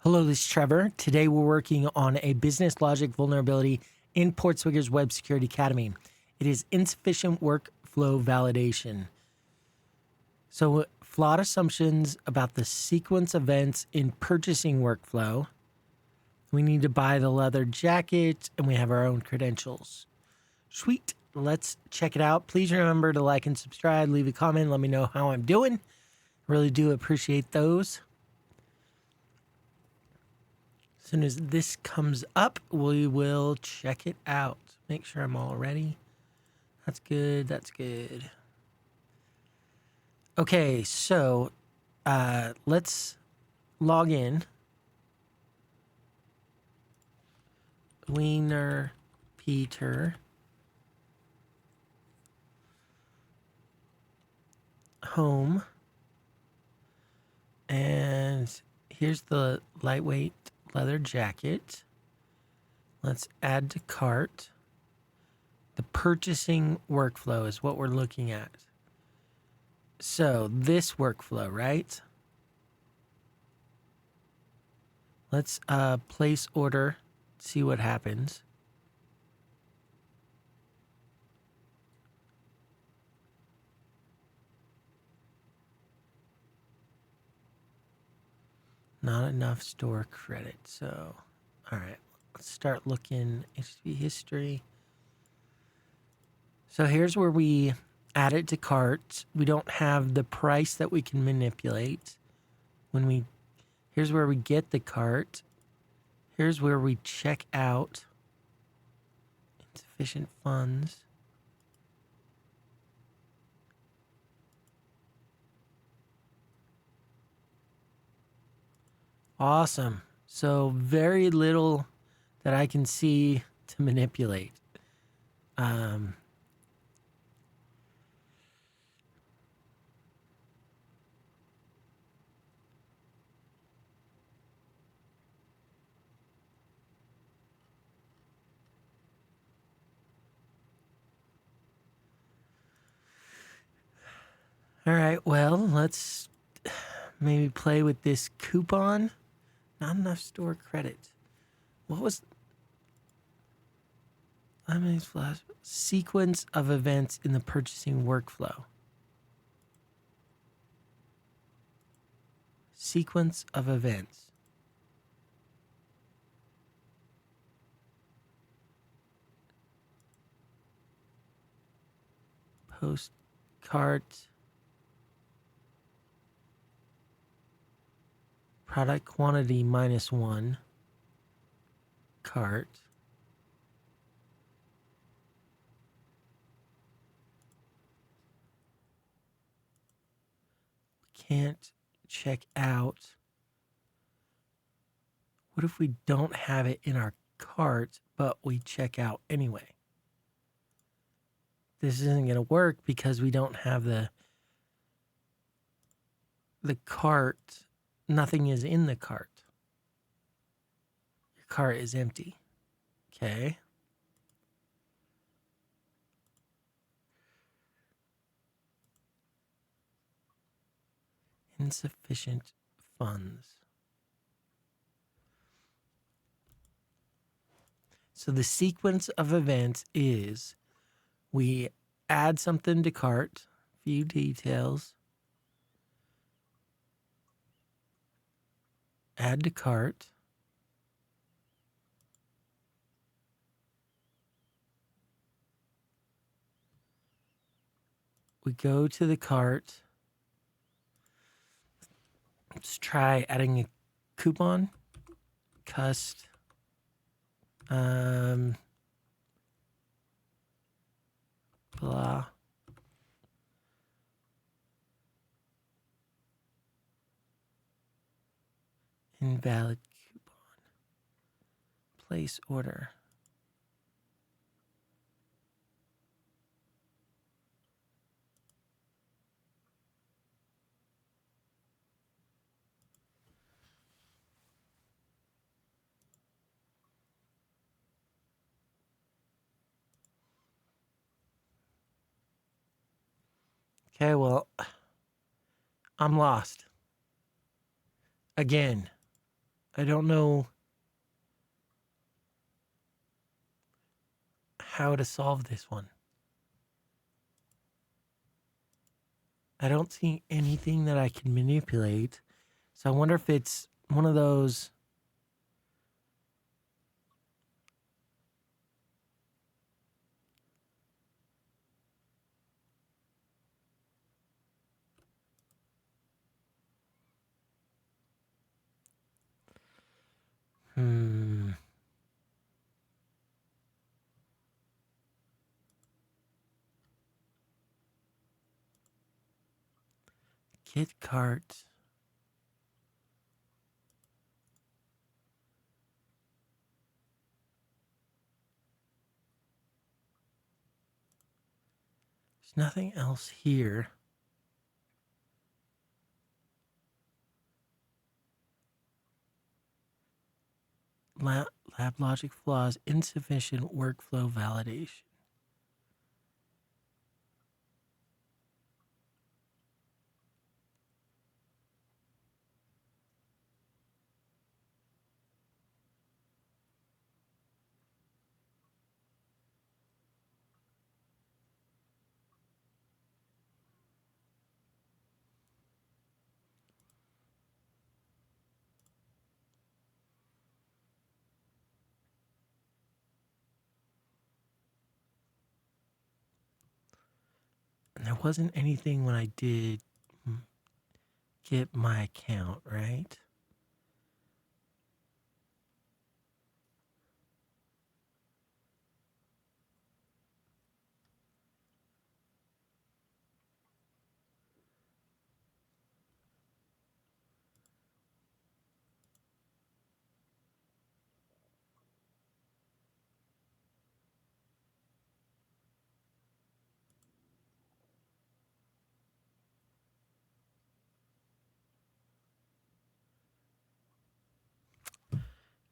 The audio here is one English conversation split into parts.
Hello, this is Trevor. Today we're working on a business logic vulnerability in PortSwigger's Web Security Academy. It is insufficient workflow validation. So, flawed assumptions about the sequence events in purchasing workflow. We need to buy the leather jacket and we have our own credentials. Sweet. Let's check it out. Please remember to like and subscribe, leave a comment, let me know how I'm doing. Really do appreciate those. As soon as this comes up, we will check it out. Make sure I'm all ready. That's good. That's good. Okay, so let's log in. Wiener Peter. Home. And here's the lightweight leather jacket. Let's add to cart. The purchasing workflow is what we're looking at. So this workflow, right? Let's place order, see what happens. Not enough store credit. So, all right, let's start looking HTTP history. So here's where we add it to cart. We don't have the price that we can manipulate. Here's where we get the cart. Here's where we check out. Insufficient funds. Awesome. So very little that I can see to manipulate. All right, well, let's maybe play with this coupon. Not enough store credit. What was flash sequence of events in the purchasing workflow? Sequence of events. Post cart. Product quantity -1. Cart. Can't check out. What if we don't have it in our cart, but we check out anyway? This isn't going to work because we don't have the cart. Nothing is in the cart. Your cart is empty. Okay. Insufficient funds. So the sequence of events is we add something to cart, view details, add to cart, we go to the cart. Let's try adding a coupon, cust, blah. Invalid coupon. Place order. Okay, well, I'm lost. Again. I don't know how to solve this one. I don't see anything that I can manipulate. So I wonder if it's one of those. Kit cart. There's nothing else here. Lab logic flaws, insufficient workflow validation. And there wasn't anything when I did get my account, right?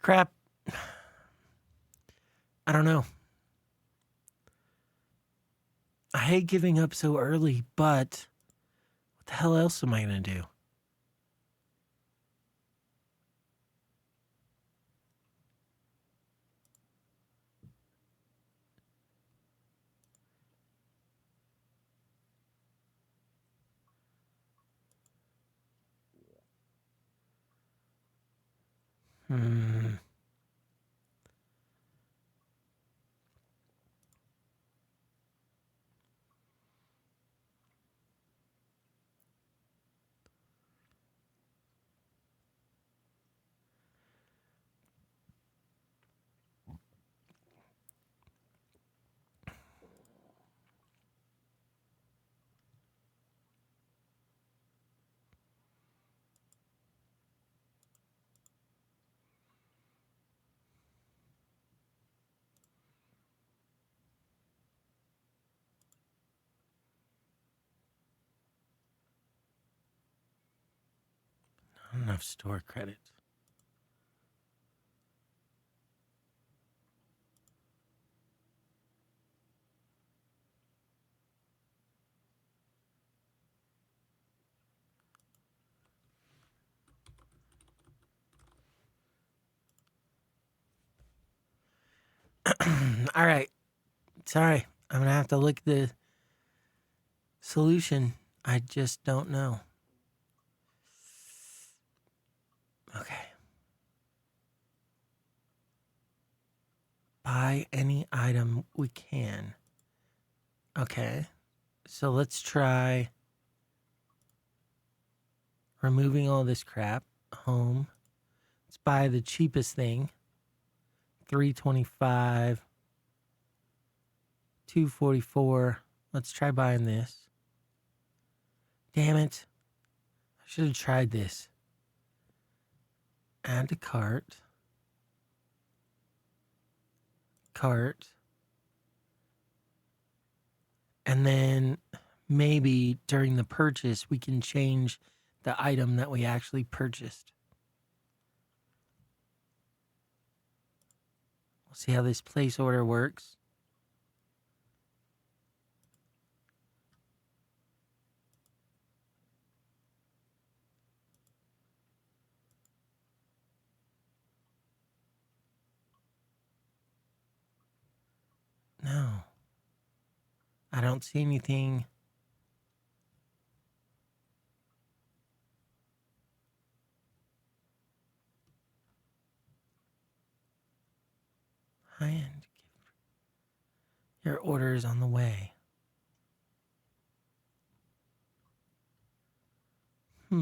Crap. I don't know. I hate giving up so early, but what the hell else am I going to do? I'm not enough store credit. All right. Sorry. I'm going to have to look at the solution. I just don't know. Okay. Buy any item we can. Okay. So let's try removing all this crap. Home. Let's buy the cheapest thing. $325. $244. Let's try buying this. Damn it. I should have tried this. Add to cart. Cart. And then maybe during the purchase, we can change the item that we actually purchased. We'll see how this place order works. I don't see anything. High-end. Your order is on the way. I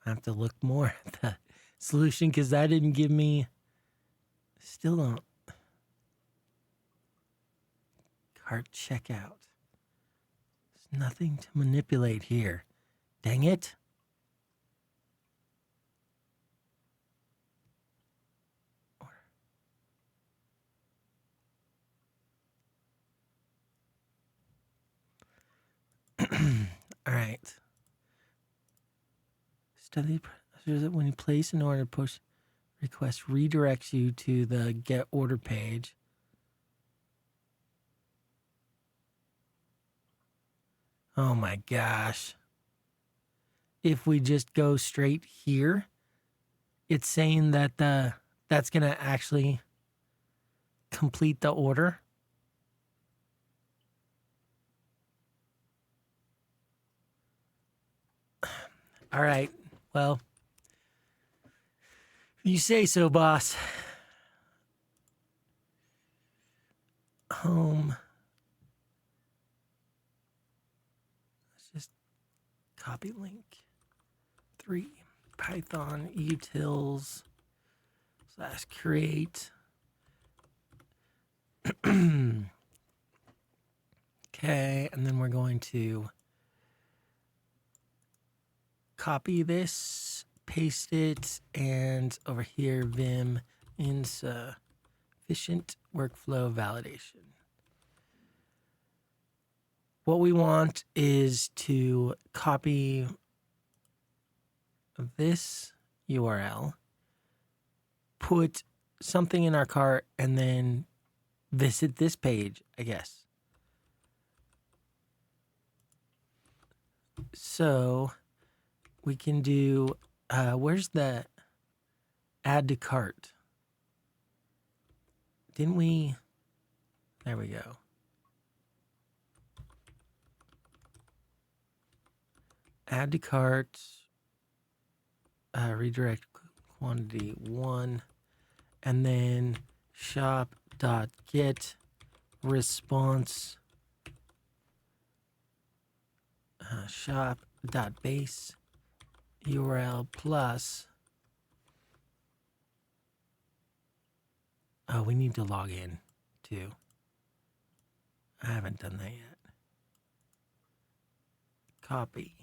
have to look more at the solution because that didn't give me. Still don't. Cart checkout. There's nothing to manipulate here. Dang it. All right. Study when you place an order, push request redirects you to the get order page. Oh my gosh. If we just go straight here, it's saying that that's going to actually complete the order. All right. Well, you say so, boss. Home. Let's just copy link. 3 Python utils / create. Okay, and then we're going to copy this, paste it, and over here, Vim Insufficient workflow validation. What we want is to copy this URL, put something in our cart, and then visit this page, I guess. So we can do, where's the add to cart? Didn't we? There we go. Add to cart, redirect quantity 1, and then shop.get response shop.base URL plus. Oh, we need to log in too. I haven't done that yet. Copy.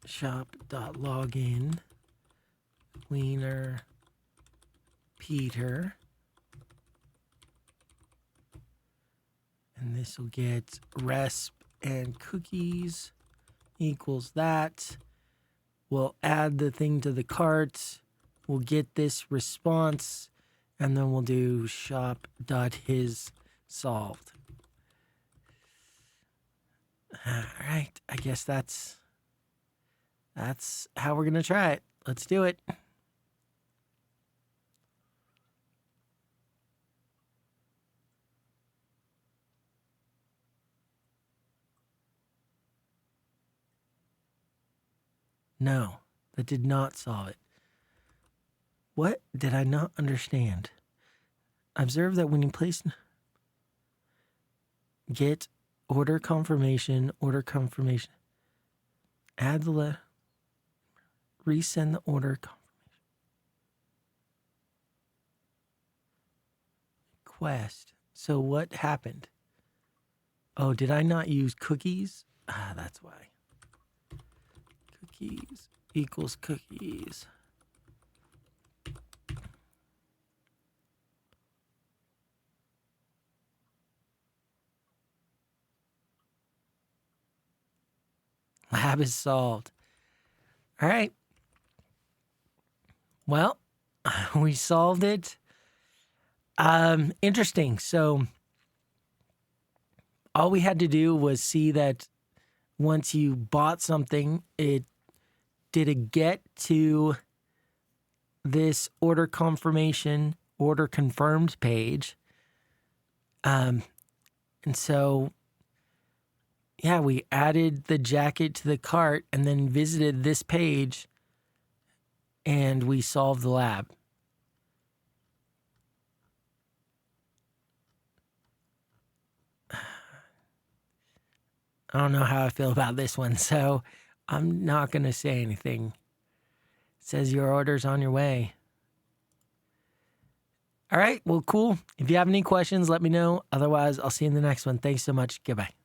Shop.login cleaner Peter. And this will get resp and cookies equals that. We'll add the thing to the cart. We'll get this response, and then we'll do shop.his solved. All right, I guess that's how we're gonna try it. Let's do it. No, that did not solve it. What did I not understand? Observe that when you place get order confirmation, add the letter, resend the order confirmation. Quest. So what happened? Oh, did I not use cookies? Ah, that's why. Cookies equals cookies. Lab is solved. All right. Well, we solved it. Interesting. So all we had to do was see that once you bought something, it did a get to this order confirmation, order confirmed page. And so, yeah, we added the jacket to the cart and then visited this page and we solved the lab. I don't know how I feel about this one, so I'm not going to say anything. It says your order's on your way. All right, well, cool. If you have any questions, let me know. Otherwise, I'll see you in the next one. Thanks so much. Goodbye.